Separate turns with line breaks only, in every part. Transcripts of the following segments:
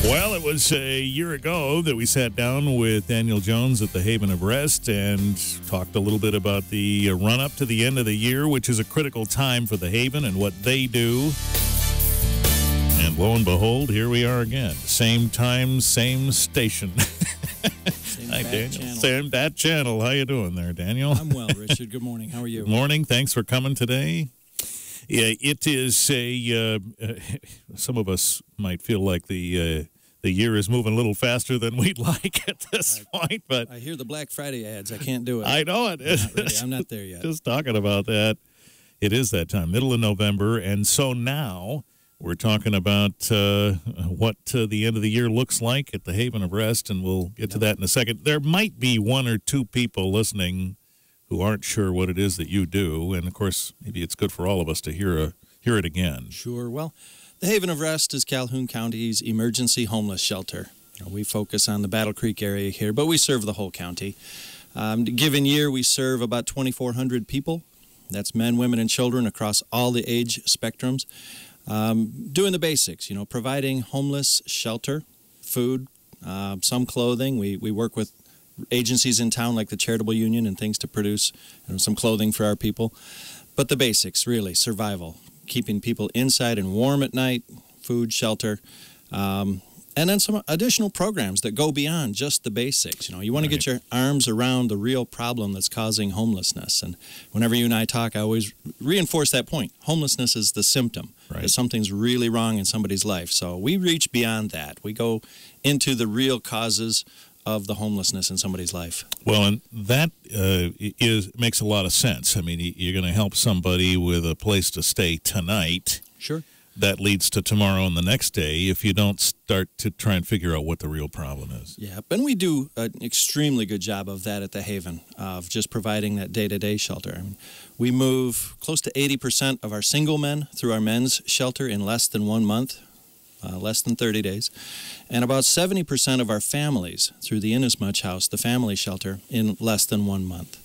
Well, it was a year ago that we sat down with Daniel Jones at the Haven of Rest and talked a little bit about the run-up to the end of the year, which is a critical time for the Haven and what they do. And lo and behold, here we are again. Same time, same station. Hi, Daniel.
Channel.
Same bat channel. How you doing there, Daniel?
I'm well, Richard. Good morning. How are you?
Good morning. Thanks for coming today. Yeah, it is a. Some of us might feel like the year is moving a little faster than we'd like at this point, but
I hear the Black Friday ads. I can't do it.
I know it is.
I'm not ready. I'm not there yet.
Just talking about that, it is that time, middle of November, and so now we're talking about what the end of the year looks like at the Haven of Rest, and we'll get to that in a second. There might be one or two people listening who aren't sure what it is that you do, and of course, maybe it's good for all of us to hear it again.
Sure. Well, the Haven of Rest is Calhoun County's emergency homeless shelter. We focus on the Battle Creek area here, but we serve the whole county. Given year, we serve about 2,400 people. That's men, women, and children across all the age spectrums. Doing the basics, providing homeless shelter, food, some clothing. We work with agencies in town like the Charitable Union and things to produce some clothing for our people. But the basics, really, survival, keeping people inside and warm at night, food, shelter, and then some additional programs that go beyond just the basics. You want to get your arms around the real problem that's causing homelessness. And whenever you and I talk, I always reinforce that point. Homelessness is the symptom.
Right.
That something's really wrong in somebody's life. So we reach beyond that. We go into the real causes of the homelessness in somebody's life.
Well, and that makes a lot of sense. I mean, you're going to help somebody with a place to stay tonight.
Sure.
That leads to tomorrow and the next day if you don't start to try and figure out what the real problem is.
Yeah, and we do an extremely good job of that at the Haven, of just providing that day-to-day shelter. I mean, we move close to 80% of our single men through our men's shelter in less than 1 month. Less than 30 days, and about 70% of our families through the Inasmuch House, the family shelter, in less than 1 month.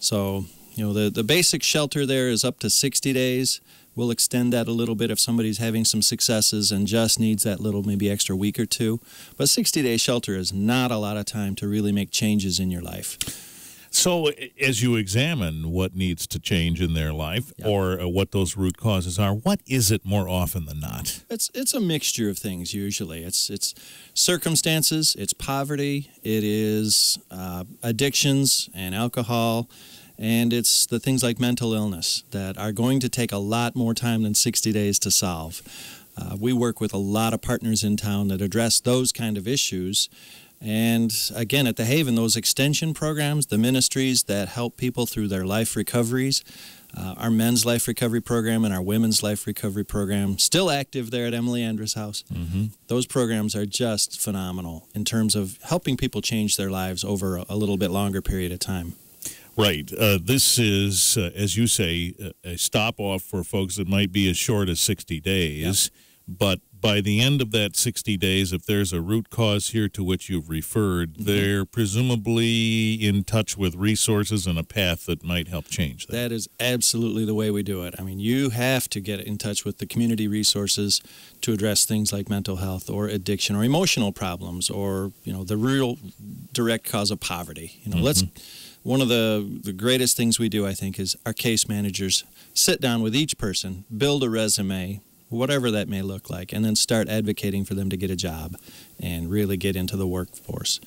So, the basic shelter there is up to 60 days. We'll extend that a little bit if somebody's having some successes and just needs that little maybe extra week or two. But 60-day shelter is not a lot of time to really make changes in your life.
So as you examine what needs to change in their life or what those root causes are, what is it more often than not?
It's a mixture of things usually. It's circumstances, it's poverty, it is addictions and alcohol, and it's the things like mental illness that are going to take a lot more time than 60 days to solve. We work with a lot of partners in town that address those kind of issues. And again, at the Haven, those extension programs, the ministries that help people through their life recoveries, our men's life recovery program and our women's life recovery program, still active there at Emily Andrus' house. Those programs are just phenomenal in terms of helping people change their lives over a little bit longer period of time.
Right. This is, as you say, a stop-off for folks that might be as short as 60 days. But by the end of that 60 days, if there's a root cause here to which you've referred, they're presumably in touch with resources and a path that might help change that.
That is absolutely the way we do it. I mean, you have to get in touch with the community resources to address things like mental health or addiction or emotional problems or, the real direct cause of poverty. One of the greatest things we do, I think, is our case managers sit down with each person, build a resume, whatever that may look like, and then start advocating for them to get a job and really get into the workforce.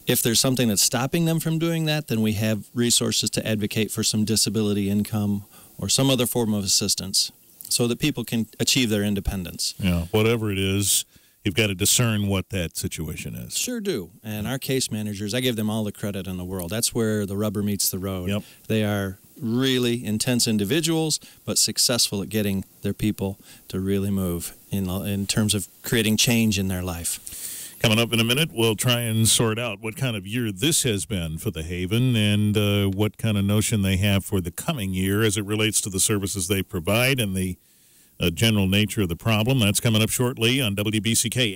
If there's something that's stopping them from doing that, then we have resources to advocate for some disability income or some other form of assistance so that people can achieve their independence.
Yeah, whatever it is, you've got to discern what that situation is.
Sure do. And our case managers, I give them all the credit in the world. That's where the rubber meets the road.
Yep.
They are really intense individuals, but successful at getting their people to really move in terms of creating change in their life.
Coming up in a minute, we'll try and sort out what kind of year this has been for the Haven and what kind of notion they have for the coming year as it relates to the services they provide and the general nature of the problem. That's coming up shortly on WBCK.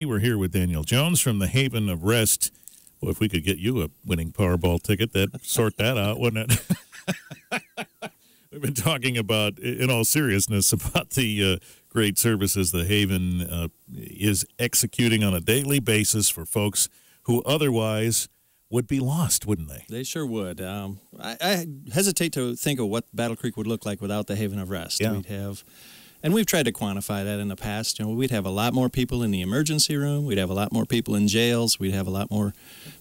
We're here with Daniel Jones from the Haven of Rest. Well, if we could get you a winning Powerball ticket, that'd sort that out, wouldn't it? We've been talking about, in all seriousness, about the great services the Haven is executing on a daily basis for folks who otherwise would be lost, wouldn't they?
They sure would. I hesitate to think of what Battle Creek would look like without the Haven of Rest.
Yeah.
We'd have, and we've tried to quantify that in the past. We'd have a lot more people in the emergency room. We'd have a lot more people in jails. We'd have a lot more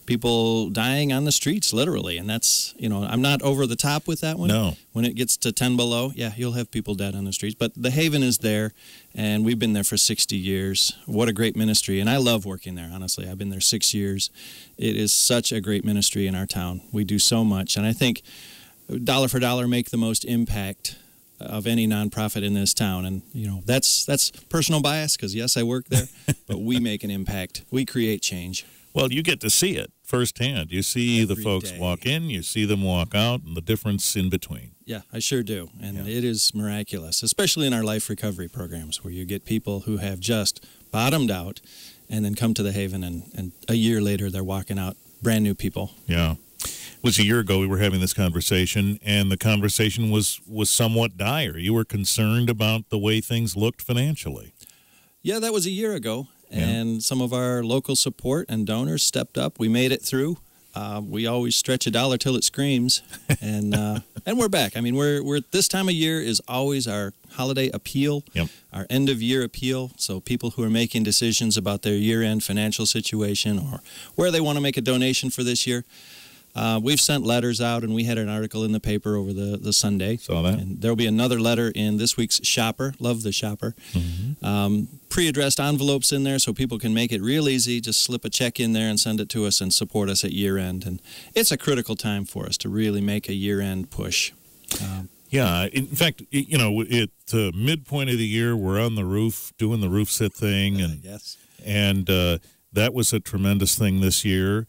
people dying on the streets, literally. And that's, I'm not over the top with that one.
No.
When it gets to 10 below, yeah, you'll have people dead on the streets. But the Haven is there, and we've been there for 60 years. What a great ministry. And I love working there, honestly. I've been there 6 years. It is such a great ministry in our town. We do so much. And I think dollar for dollar make the most impact of any nonprofit in this town. And, that's personal bias because, yes, I work there, but we make an impact. We create change.
Well, you get to see it firsthand. You see
Every
the folks
day.
walk in, you see them walk out, and the difference in between.
Yeah, I sure do. And
Yeah.
it is miraculous, especially in our life recovery programs where you get people who have just bottomed out and then come to the Haven and a year later they're walking out brand new people.
Yeah. It was a year ago we were having this conversation, and the conversation was somewhat dire. You were concerned about the way things looked financially.
Yeah, that was a year ago.
Yeah.
And some of our local support and donors stepped up. We made it through. We always stretch a dollar till it screams, and we're back. I mean, we're this time of year is always our holiday appeal,
Yep.
our end of year appeal. So people who are making decisions about their year end financial situation or where they want to make a donation for this year, we've sent letters out, and we had an article in the paper over the Sunday.
Saw that.
And there'll be another letter in this week's Shopper. Love the Shopper. Pre-addressed envelopes in there so people can make it real easy. Just slip a check in there and send it to us and support us at year end. And it's a critical time for us to really make a year end push.
Yeah, in fact, at the midpoint of the year, we're on the roof doing the roof sit thing, and
Yes.
and that was a tremendous thing this year.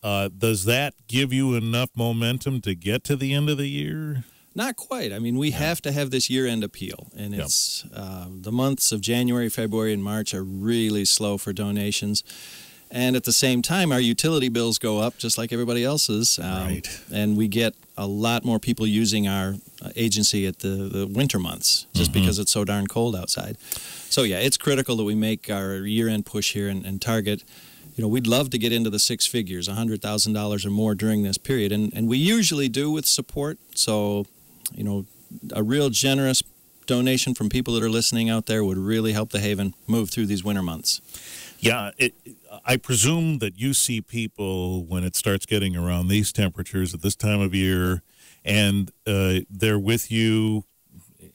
Does that give you enough momentum to get to the end of the year?
Not quite. I mean, we have to have this year-end appeal, and it's the months of January, February, and March are really slow for donations. And at the same time, our utility bills go up just like everybody else's.
Right.
And we get a lot more people using our agency at the winter months just because it's so darn cold outside. So, yeah, it's critical that we make our year-end push here and target. We'd love to get into the six figures, $100,000 or more during this period. And we usually do with support. So, a real generous donation from people that are listening out there would really help the Haven move through these winter months.
Yeah, I presume that you see people when it starts getting around these temperatures at this time of year, and they're with you,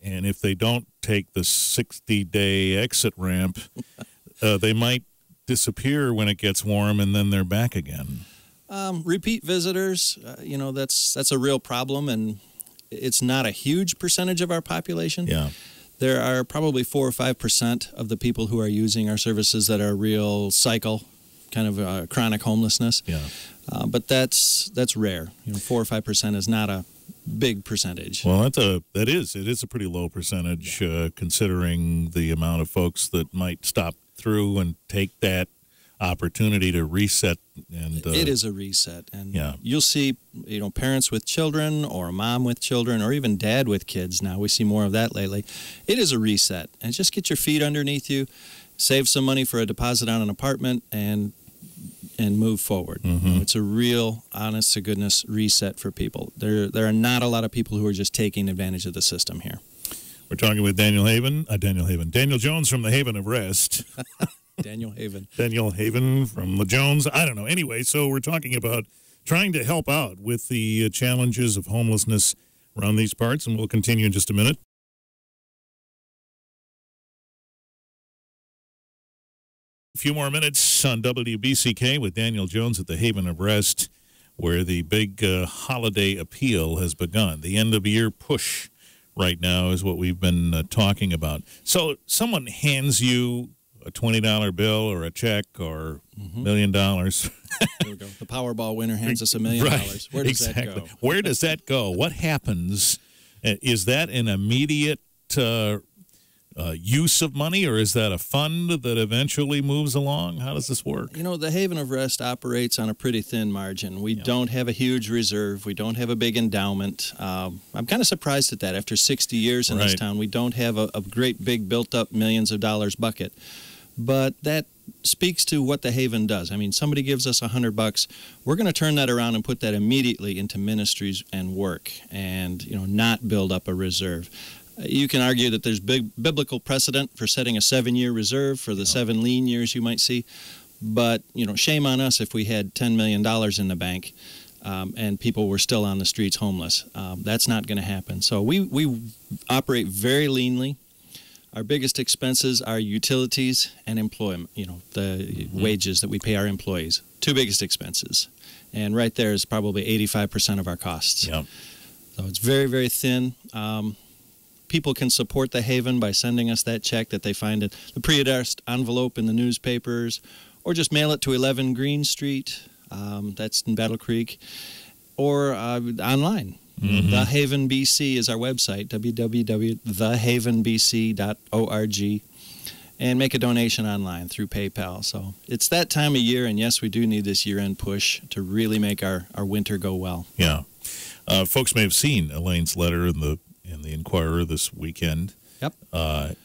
and if they don't take the 60-day exit ramp, they might disappear when it gets warm, and then they're back again.
Repeat visitors, that's a real problem, and it's not a huge percentage of our population.
Yeah.
There are probably 4 or 5% of the people who are using our services that are real cycle, kind of chronic homelessness.
Yeah.
But that's rare. 4 or 5% is not a big percentage.
Well, it is a pretty low percentage considering the amount of folks that might stop through and take that opportunity to reset. And
it is a reset, and
yeah.
You'll see parents with children or a mom with children or even dad with kids. Now we see more of that lately. It is a reset, and just get your feet underneath you, save some money for a deposit on an apartment, and move forward. It's a real honest to goodness reset for people. There are not a lot of people who are just taking advantage of the system here.
We're talking with Daniel Jones from the Haven of Rest.
Daniel Haven.
Daniel Haven from the Jones. I don't know. Anyway, so we're talking about trying to help out with the challenges of homelessness around these parts, and we'll continue in just a minute. A few more minutes on WBCK with Daniel Jones at the Haven of Rest, where the big holiday appeal has begun. The end-of-year push right now is what we've been talking about. So someone hands you a $20 bill or a check or $1 million.
There we go. The Powerball winner hands us $1 million.
Right.
Where does that go?
Where does that go? What happens? Is that an immediate use of money, or is that a fund that eventually moves along? How does this work?
You know, the Haven of Rest operates on a pretty thin margin. We don't have a huge reserve. We don't have a big endowment. I'm kind of surprised at that. After 60 years in this town, we don't have a great big built-up millions of dollars bucket. But that speaks to what the Haven does. I mean, somebody gives us $100, we're going to turn that around and put that immediately into ministries and work, and not build up a reserve. You can argue that there's big biblical precedent for setting a 7-year reserve for the 7 lean years you might see, but shame on us if we had $10 million in the bank and people were still on the streets homeless. That's not going to happen. So we operate very leanly. Our biggest expenses are utilities and employment, the wages that we pay our employees. 2 biggest expenses. And right there is probably 85% of our costs. Yep. So it's very, very thin. People can support the Haven by sending us that check that they find in the pre-addressed envelope in the newspapers, or just mail it to 11 Green Street, that's in Battle Creek, or online. The Haven BC is our website, www.thehavenbc.org, and make a donation online through PayPal. So it's that time of year, and yes, we do need this year-end push to really make our winter go well.
Yeah. Folks may have seen Elaine's letter in the Inquirer this weekend.
Yep.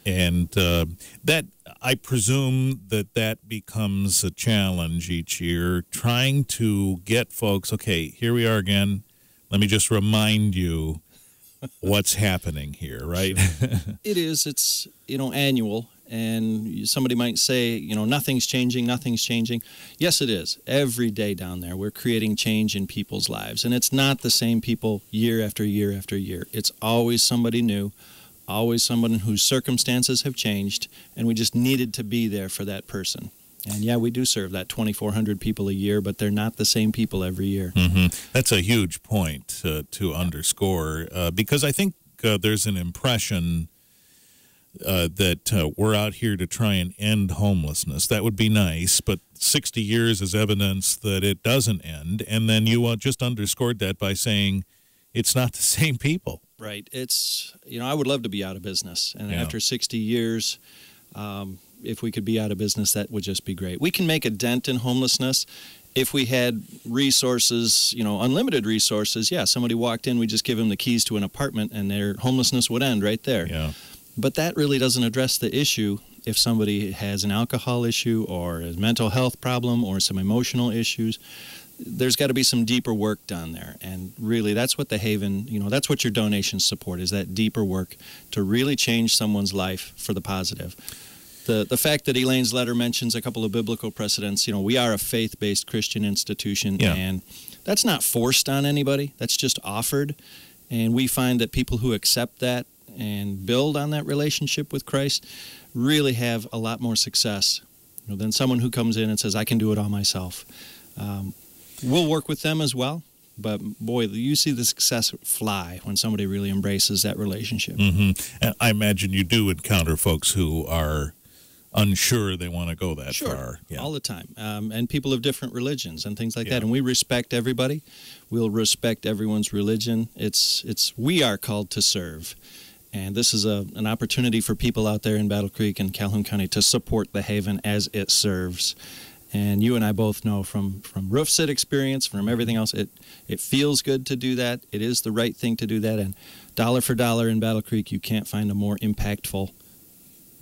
And that, I presume that becomes a challenge each year, trying to get folks, okay, here we are again. Let me just remind you what's happening here, right?
It is. It's, annual. And somebody might say, nothing's changing, nothing's changing. Yes, it is. Every day down there, we're creating change in people's lives. And it's not the same people year after year after year. It's always somebody new, always someone whose circumstances have changed, and we just needed to be there for that person. And yeah, we do serve that 2,400 people a year, but they're not the same people every year.
That's a huge point to underscore, because I think there's an impression that we're out here to try and end homelessness. That would be nice, but 60 years is evidence that it doesn't end. And then you just underscored that by saying it's not the same people.
Right. It's, I would love to be out of business. And after 60 years, if we could be out of business, that would just be great. We can make a dent in homelessness if we had resources, unlimited resources. Yeah, somebody walked in, we just give them the keys to an apartment, and their homelessness would end right there.
Yeah.
But that really doesn't address the issue if somebody has an alcohol issue or a mental health problem or some emotional issues. There's got to be some deeper work done there. And really, that's what the Haven, that's what your donations support, is that deeper work to really change someone's life for the positive. The fact that Elaine's letter mentions a couple of biblical precedents, we are a faith-based Christian institution, and that's not forced on anybody. That's just offered. And we find that people who accept that and build on that relationship with Christ really have a lot more success than someone who comes in and says, I can do it all myself. We'll work with them as well, but boy, you see the success fly when somebody really embraces that relationship.
And I imagine you do encounter folks who are unsure they want to go that far.
Yeah. All the time. And people of different religions and things like that. And we respect everybody. We'll respect everyone's religion. We are called to serve. And this is an opportunity for people out there in Battle Creek and Calhoun County to support the Haven as it serves. And you and I both know from roof sit experience, from everything else, it feels good to do that. It is the right thing to do that. And dollar for dollar in Battle Creek, you can't find a more impactful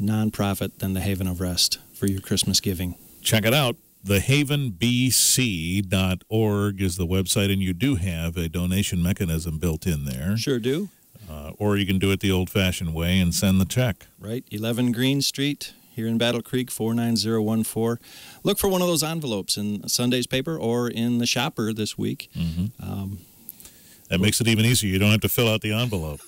nonprofit than the Haven of Rest for your Christmas giving.
Check it out. Thehavenbc.org is the website, and you do have a donation mechanism built in there.
Sure do.
Or you can do it the old-fashioned way and send the check.
Right, 11 Green Street here in Battle Creek, 49014. Look for one of those envelopes in Sunday's paper or in the shopper this week.
That makes it even easier. You don't have to fill out the envelope.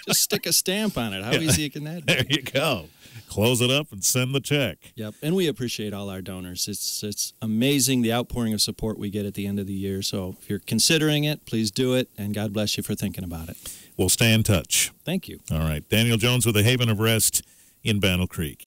Just stick a stamp on it. How easy can that be?
There you go. Close it up and send the check.
Yep, and we appreciate all our donors. It's amazing the outpouring of support we get at the end of the year. So if you're considering it, please do it, and God bless you for thinking about it.
We'll stay in touch.
Thank you.
All right. Daniel Jones with the Haven of Rest in Battle Creek.